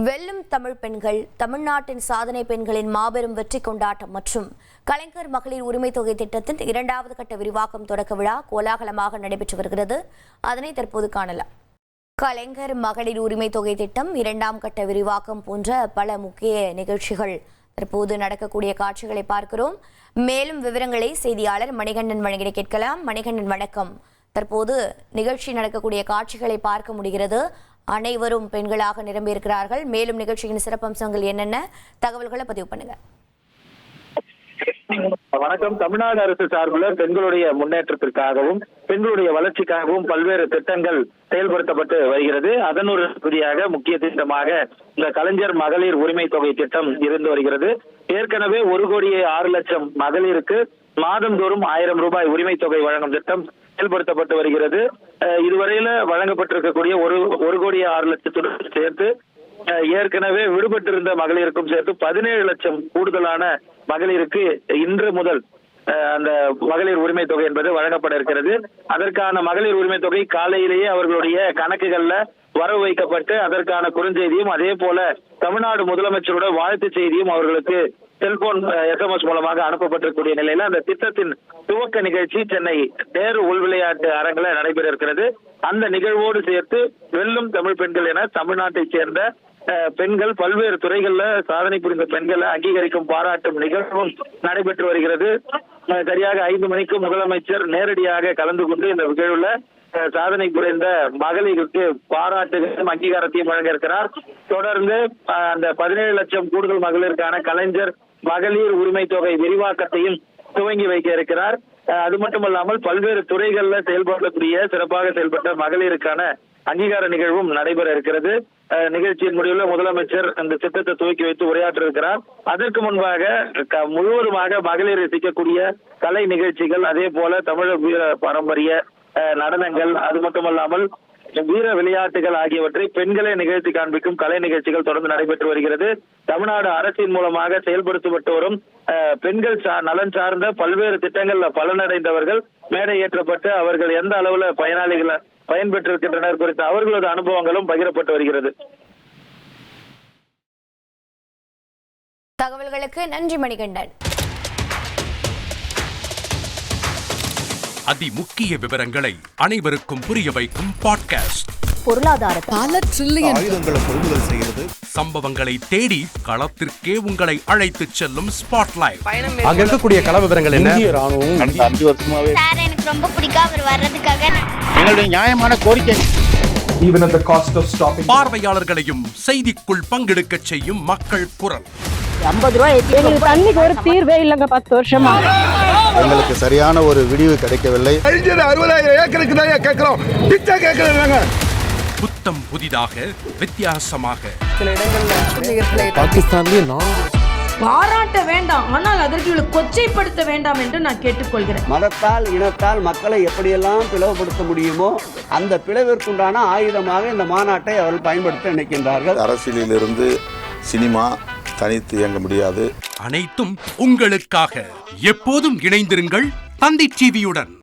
வெல்லும் தமிழ் பெண்கள், தமிழ்நாட்டின் சாதனை பெண்களின் மாபெரும் வெற்றி கொண்டாட்டம் மற்றும் கலைஞர் மகளிர் உரிமை தொகை திட்டத்தின் 2வது கட்ட விரிவாக்கம் தொடக்க விழா கோலாகலமாக நடைபெற்று வருகிறது. அதனை தற்போது காணலாம். கலைஞர் மகளிர் உரிமை தொகை திட்டம் 2ஆம் கட்ட விரிவாக்கம் போன்ற பல முக்கிய நிகழ்ச்சிகள் தற்போது நடக்கக்கூடிய காட்சிகளை பார்க்கிறோம். மேலும் விவரங்களை செய்தியாளர் மணிகண்டன் வழங்கிட கேட்கலாம். மணிகண்டன், வணக்கம். தற்போது நிகழ்ச்சி நடக்கக்கூடிய காட்சிகளை பார்க்க முடிகிறது. அனைவரும் பெண்களாக நிரம்பியிருக்கிறார்கள். மேலும் நிகழ்ச்சியின் சிறப்பம்சங்கள் என்னென்ன தகவல்களை பதிவு பண்ணுங்க. வணக்கம். தமிழ்நாடு அரசு சார்பில் பெண்களுடைய முன்னேற்றத்திற்காகவும் பெண்களுடைய வளர்ச்சிக்காகவும் பல்வேறு திட்டங்கள் செயல்படுத்தப்பட்டு வருகிறது. அதன் ஒரு பகுதியாக முக்கிய திட்டமாக இந்த கலைஞர் மகளிர் உரிமை தொகை திட்டம் இருந்து வருகிறது. ஏற்கனவே 1,06,00,000 மகளிருக்கு மாதந்தோறும் 1000 ரூபாய் உரிமை தொகை வழங்கும் திட்டம் செயல்படுத்தப்பட்டு வருகிறது. இதுவரையில வழங்கப்பட்டிருக்கக்கூடிய 1,06,00,000 சேர்த்து ஏற்கனவே விடுபட்டிருந்த மகளிருக்கும் சேர்த்து 17 லட்சம் கூடுதலான மகளிருக்கு இன்று முதல் அந்த மகளிர் உரிமை தொகை என்பது வழங்கப்பட இருக்கிறது. அதற்கான மகளிர் உரிமை தொகை காலையிலேயே அவர்களுடைய கணக்குகள்ல வரவு வைக்கப்பட்டு அதற்கான குறுஞ்செய்தியும் அதே போல தமிழ்நாடு முதலமைச்சரோட வாழ்த்து செய்தியும் அவர்களுக்கு செல்போன் SMS மூலமாக அனுப்பப்பட்டிருக்கூடிய நிலையில அந்த திட்டத்தின் துவக்க நிகழ்ச்சி சென்னை நேரு உள் விளையாட்டு அரங்கில நடைபெற இருக்கிறது. அந்த நிகழ்வோடு சேர்த்து வெல்லும் தமிழ் பெண்கள் என தமிழ்நாட்டை சேர்ந்த பெண்கள் பல்வேறு துறைகள்ல சாதனை புரிந்த பெண்களை அங்கீகரிக்கும் பாராட்டும் நிகழ்வும் நடைபெற்று வருகிறது. சரியாக 5 மணிக்கு முதலமைச்சர் நேரடியாக கலந்து கொண்டு இந்த நிகழ்வுல சாதனை புரிந்த மகளிருக்கு பாராட்டுகளும் அங்கீகாரத்தையும் வழங்க இருக்கிறார். தொடர்ந்து அந்த 17 லட்சம் கூடுதல் மகளிருக்கான கலைஞர் மகளிர் உரிமை தொகை விரிவாக்கத்தையும் துவங்கி வைக்க இருக்கிறார். அது மட்டுமல்லாமல் பல்வேறு துறைகள்ல செயல்படக்கூடிய சிறப்பாக செயல்பட்ட மகளிருக்கான அங்கீகார நிகழ்வும் நடைபெற இருக்கிறது. நிகழ்ச்சியின் முடிவில் முதலமைச்சர் அந்த திட்டத்தை துவக்கி வைத்து உரையாற்ற இருக்கிறார். அதற்கு முன்பாக முழுவதுமாக மகளிர் ரசிக்கக்கூடிய கலை நிகழ்ச்சிகள், அதே போல தமிழக வீர பாரம்பரிய நடனங்கள், அது மட்டுமல்லாமல் வீர விளையாட்டுகள் ஆகியவற்றை பெண்களே நிகழ்த்தி காண்பிக்கும் கலை நிகழ்ச்சிகள் தொடர்ந்து நடைபெற்று வருகிறது. தமிழ்நாடு அரசின் மூலமாக செயல்படுத்தப்பட்டு வரும் பெண்கள் நலன் சார்ந்த பல்வேறு திட்டங்கள்ல பலனடைந்தவர்கள் மேடை ஏற்றப்பட்டு அவர்கள் எந்த அளவுல பயனாளிகளை பயன்பெற்றிருக்கின்றனர் குறித்த அவர்களது அனுபவங்களும் பகிரப்பட்டு வருகிறது. தகவல்களுக்கு நன்றி மணிகண்டன். அதிமுக்கிய விவரங்களை அனைவருக்கும் புரிய வைக்கும் பாட்காஸ்ட். பொருளாதார பல ட்ரில்லியன் ஆயுதங்களை கொள்முதல் செய்கிறது. சம்பவங்களை தேடி களத்திற்கே உங்களை அழைத்துச் செல்லும் ஸ்பாட்லைட். அங்க இருக்கக்கூடிய கள விவரங்கள் என்ன? இந்திய ராணுவம் கடந்த 5 வருஷமாவே சார் எனக்கு ரொம்ப பிடிக்கும் அவர் வர்றதுக்காக. எங்களுடைய நியாயமான கோரிக்கை. Even at the cost of stopping. பார்வையாளர்களையும் செய்திக்குள் பங்கெடுக்க செய்யும் மக்கள் குரல். 50 ரூபாய் எங்களுக்கு தண்ணிக்கு ஒரு தீர்வே இல்லைங்க. 10 வருஷமா எங்களுக்கு சரியான ஒரு விடிவு கிடைக்கவில்லை. 60,000 ஏக்கருக்கு தான் கேட்கிறோம், பிச்சை கேட்கறாங்க. புத்தம் புதிதாக வித்தியாசமாக சில இடங்கள்ல பாகிஸ்தான்லயே பாராட்ட வேண்டாம், ஆனால் அதற்கு கொச்சைப்படுத்த வேண்டாம் என்று நான் கேட்டுக்கொள்கிறேன். மதத்தால் இனத்தால் மக்களை எப்படியெல்லாம் பிளவுபடுத்த முடியுமோ அந்த பிளவிற்குண்டான ஆயுதமாக இந்த மாநாட்டை அவர்கள் பயன்படுத்த நினைக்கின்றார்கள். அரசியலிலிருந்து சினிமா தனித்து இயங்க முடியாது. அனைத்தும் உங்களுக்காக. எப்போதும் இணைந்திருங்கள் தந்தி டிவியுடன்.